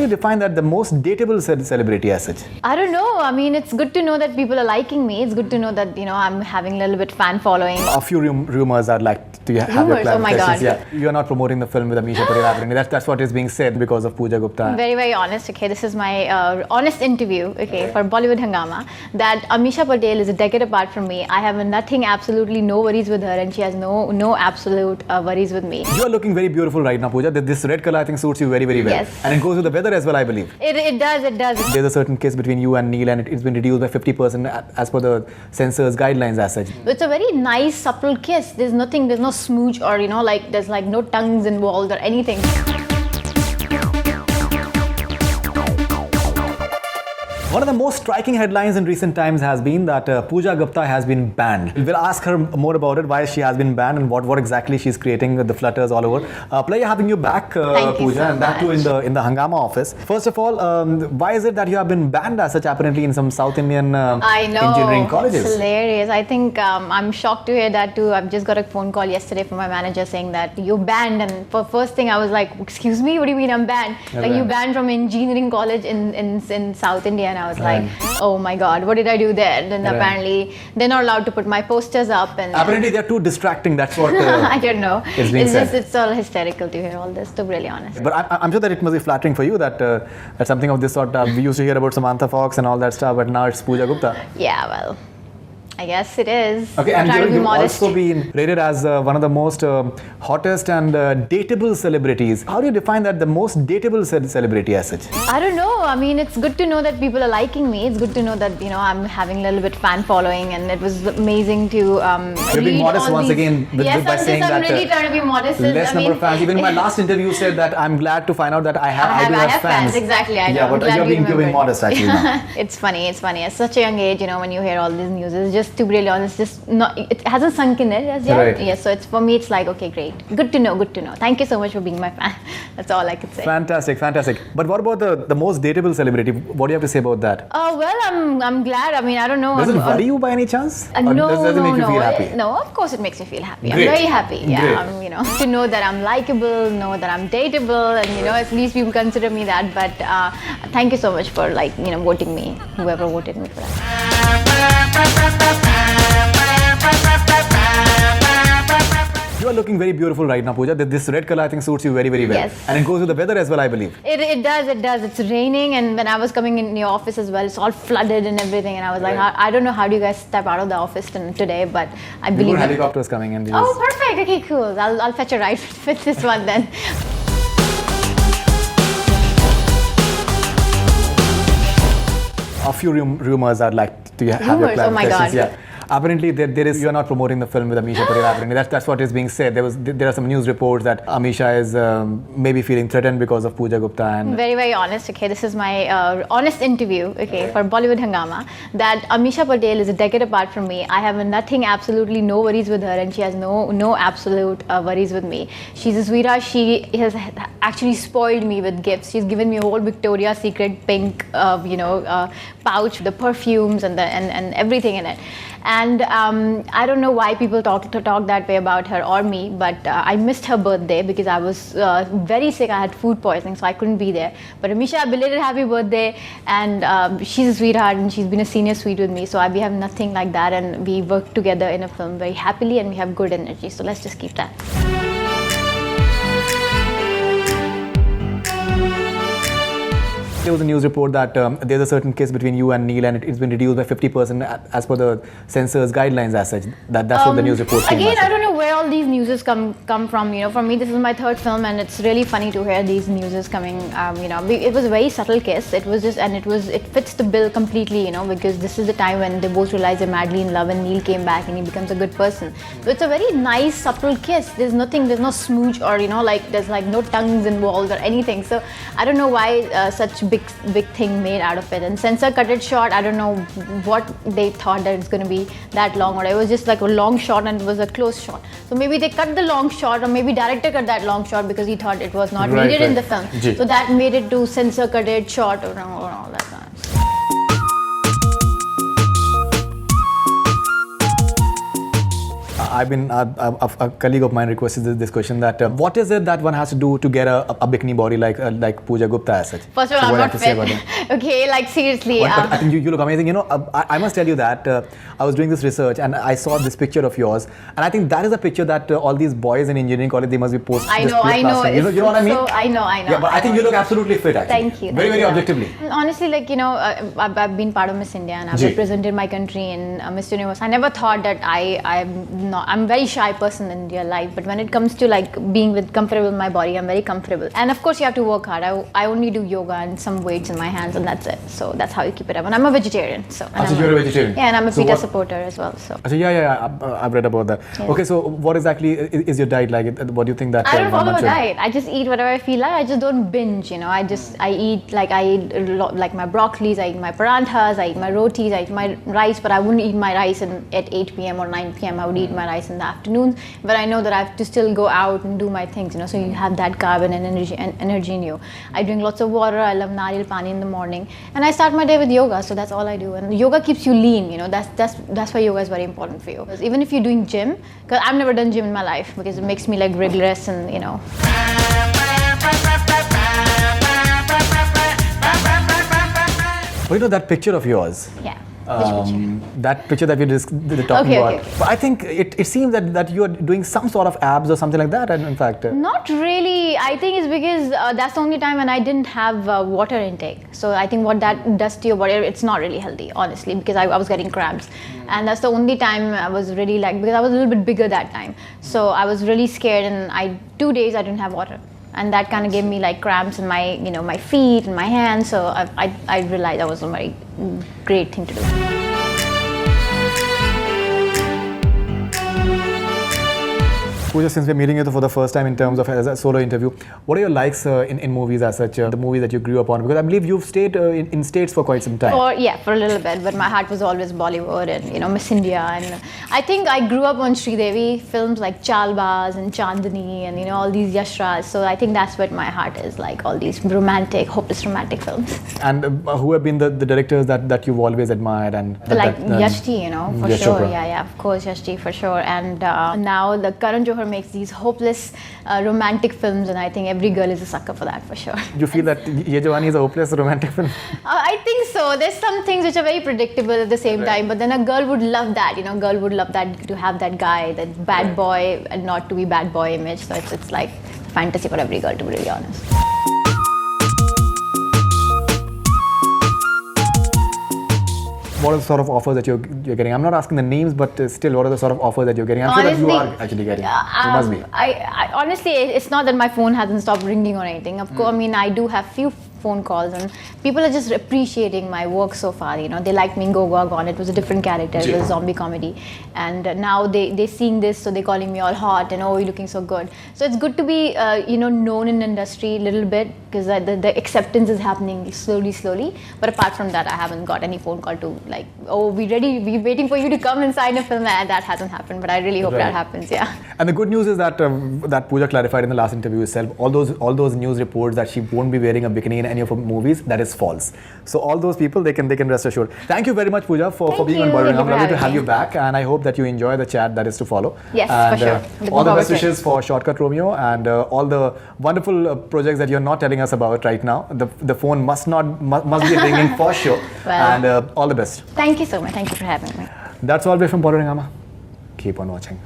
do you define that the most dateable celebrity as such? I don't know. I mean, it's good to know that people are liking me. It's good to know that, I'm having a little bit fan following. A few rumors are like, do you have Rumours? your Oh my God. Yeah, you're not promoting the film with Ameesha Patel happening. That's what is being said because of Puja Gupta. I'm very, very honest. Okay, this is my honest interview. Okay, for Bollywood Hungama. That Ameesha Patel is a decade apart from me. I have nothing, absolutely no worries with her, and she has no absolute worries with me. You are looking very beautiful right now, Puja. This red color I think suits you very, very well. Yes. And it goes with the weather as well, I believe. It does. There's a certain kiss between you and Neil, and it's been reduced by 50% as per the censor's guidelines as such. It's a very nice, supple kiss. There's no smooch or, there's like no tongues involved or anything. One of the most striking headlines in recent times has been that Puja Gupta has been banned. We'll ask her more about it, why she has been banned and what exactly she's creating with the flutters all over. Pleasure having you back, Thank you Puja, so and that too much. in the Hungama office. First of all, why is it that you have been banned as such apparently in some South Indian I know, engineering colleges? It's hilarious. I think I'm shocked to hear that too. I've just got a phone call yesterday from my manager saying that you're banned, and for first thing I was like, excuse me, what do you mean I'm banned? Yeah, like, you right. banned from engineering college in South India, and I was like, oh my God, what did I do there? Then Right. apparently they're not allowed to put my posters up, and Apparently they're too distracting, that's what I don't know. is being said. It's all hysterical to hear all this, to be really honest. But I'm sure that it must be flattering for you that that something of this sort, we used to hear about Samantha Fox and all that stuff, but now it's Puja Gupta. Yeah, well, I guess it is. Okay, I'm and trying to be you've modest. also been rated as one of the most hottest and dateable celebrities. How do you define that the most dateable celebrity as such? I don't know. I mean, it's good to know that people are liking me. It's good to know that, I'm having a little bit fan following, and it was amazing to You're being read modest all once these- again Yes, by saying I'm that really trying to be modest. less number of fans. Even in my last interview said that I'm glad to find out that I do have fans. Exactly, I know. Yeah, I'm but glad you're you being remembered. modest actually now. It's funny. At such a young age, when you hear all these news, it's just, to be really honest, just not, it hasn't sunk in it as yet. Right. Yes, so for me, it's like, okay, great. Good to know. Thank you so much for being my fan. That's all I could say. Fantastic. But what about the most dateable celebrity? What do you have to say about that? Well, I'm glad. I mean, I don't know. Does it worry you by any chance? Or No, does it make you feel happy? No, of course it makes me feel happy. Great. I'm very happy. Yeah, Great. to know that I'm likable, know that I'm dateable, and at least people consider me that. But thank you so much for voting me, whoever voted me for that. You are looking very beautiful right now, Puja. This red color I think suits you very, very well. Yes. And it goes with the weather as well, I believe. It does. It's raining, and when I was coming in your office as well, it's all flooded and everything. And I was like, Right. I don't know how do you guys step out of the office today, but I There believe were it. helicopters coming in. Oh, perfect. Okay, cool. I'll fetch a ride with this one then. A few rumors are like, do you have your Rumours? Oh my clarifications? God. Yeah. Apparently, you're not promoting the film with Ameesha Patel happening. That's what is being said. There are some news reports that Ameesha is maybe feeling threatened because of Puja Gupta and. Very, very honest. Okay, this is my honest interview. Okay, for Bollywood Hungama. That Ameesha Patel is a decade apart from me. I have nothing, absolutely no worries with her, and she has no absolute worries with me. She's a sweetheart. She has actually spoiled me with gifts. She's given me a whole Victoria's Secret pink, pouch, the perfumes and everything in it. And I don't know why people talk that way about her or me, but I missed her birthday because I was very sick. I had food poisoning, so I couldn't be there. But Ameesha, belated happy birthday, and she's a sweetheart, and she's been a senior sweet with me, so we have nothing like that, and we work together in a film very happily, and we have good energy, so let's just keep that. There was a news report that there's a certain kiss between you and Neil, and it's been reduced by 50% as per the censor's guidelines as such. That's what the news report came Again, as. I don't know where all these newses come from. For me, this is my third film, and it's really funny to hear these newses coming. It was a very subtle kiss. It fits the bill completely. Because this is the time when they both realize they're madly in love, and Neil came back and he becomes a good person. So it's a very nice, subtle kiss. There's no smooch or there's no tongues involved or anything. So I don't know why such big thing made out of it. And censor cut it short. I don't know what they thought that it's going to be that long, or it was just like a long shot and it was a close shot. So maybe they cut the long shot, or maybe director cut that long shot because he thought it was not needed in the film. Ji. So that made it to censor cut it short or all that. A colleague of mine requested this question that what is it that one has to do to get a bikini body like Puja Gupta as such? First of all, So I'm what not have to say fit. about that? Okay, like seriously. But I think you look amazing. You know, I must tell you that I was doing this research and I saw this picture of yours, and I think that is a picture that all these boys in engineering college, they must be posting. I know. You know what I mean? So, I know. Yeah, but I think you look absolutely fit. Actually. Thank you. Very objectively. Honestly, like I've been part of Miss India and I've represented my country in Miss Universe. I never thought that I'm a very shy person in real life, but when it comes to like being comfortable with my body, I'm very comfortable. And of course, you have to work hard. I only do yoga and some weights in my hands, and that's it. So that's how you keep it up. And I'm a vegetarian. So you're a vegetarian. Yeah, and I'm a PETA supporter as well. So. I've read about that. Yeah. Okay, so what exactly is your diet like? What do you think that? I don't follow a diet. I just eat whatever I feel like. I just don't binge. I eat like my broccolis. I eat my paranthas. I eat my rotis. I eat my rice. But I wouldn't eat my rice at 8 p.m. or 9 p.m. I would eat my rice in the afternoons. But I know that I have to still go out and do my things. So you have that carbon and energy in you. I drink lots of water. I love nariyal pani in the morning, and I start my day with yoga. So that's all I do. And yoga keeps you lean. That's why yoga is very important for you. Because even if you're doing gym, because I've never done gym in my life because it makes me like rigorous and But that picture of yours. Yeah. Which picture? That picture that we were talking about. Okay. But I think it seems that you are doing some sort of abs or something like that. And in fact, not really. I think it's because that's the only time when I didn't have water intake. So I think what that does to your body, it's not really healthy, honestly, because I was getting cramps, and that's the only time I was really because I was a little bit bigger that time. So I was really scared, and 2 days I didn't have water. And that kind of gave me like cramps in my, my feet and my hands. So I realized that was a very great thing to do. Puja, since we're meeting you for the first time in terms of as a solo interview, what are your likes in movies as such, the movies that you grew up on? Because I believe you've stayed in States for quite some time. For a little bit, but my heart was always Bollywood and Miss India. And I think I grew up on Sridevi films like Chalbaz and Chandani and all these Yashraj. So I think that's what my heart is, like all these hopeless romantic films. And who have been the directors that you've always admired? And Yashji, for Yash sure. Chopra. Yeah, of course, Yashji for sure. And now the Karan Johar makes these hopeless romantic films, and I think every girl is a sucker for that for sure. You feel that Ye Jawani is a hopeless romantic film? I think so. There's some things which are very predictable at the same time, but then a girl would love that. Girl would love that, to have that guy, that bad boy, and not to be bad boy image. So it's like a fantasy for every girl, to be really honest. What are the sort of offers that you're getting? I'm not asking the names, but still, what are the sort of offers that you're getting? I'm sure that you are actually getting. You must be. I honestly, it's not that my phone hasn't stopped ringing or anything. Of course, I mean, I do have few phone calls, and people are just appreciating my work so far. They like me in Go Go Gone. It was a different character. It was zombie comedy, and now they seeing this, so they're calling me all hot and you're looking so good. So it's good to be known in the industry a little bit, because the acceptance is happening slowly. But apart from that, I haven't got any phone call to like, we're waiting for you to come and sign a film. That hasn't happened, but I really hope that happens. Yeah. And the good news is that that Puja clarified in the last interview itself, all those news reports that she won't be wearing a bikini in any of her movies, that is false. So all those people, they can rest assured. Thank you very much, Puja, for being on Bollywood. I'm lovely to have you back, and I hope that you enjoy the chat that is to follow. Yes, and, for sure. All the best wishes for Shortcut Romeo and all the wonderful projects that you're not telling us about right now. The phone must be ringing for sure. Well, and all the best. Thank you so much. Thank you for having me. That's all from Bollywood Hungama. Keep on watching.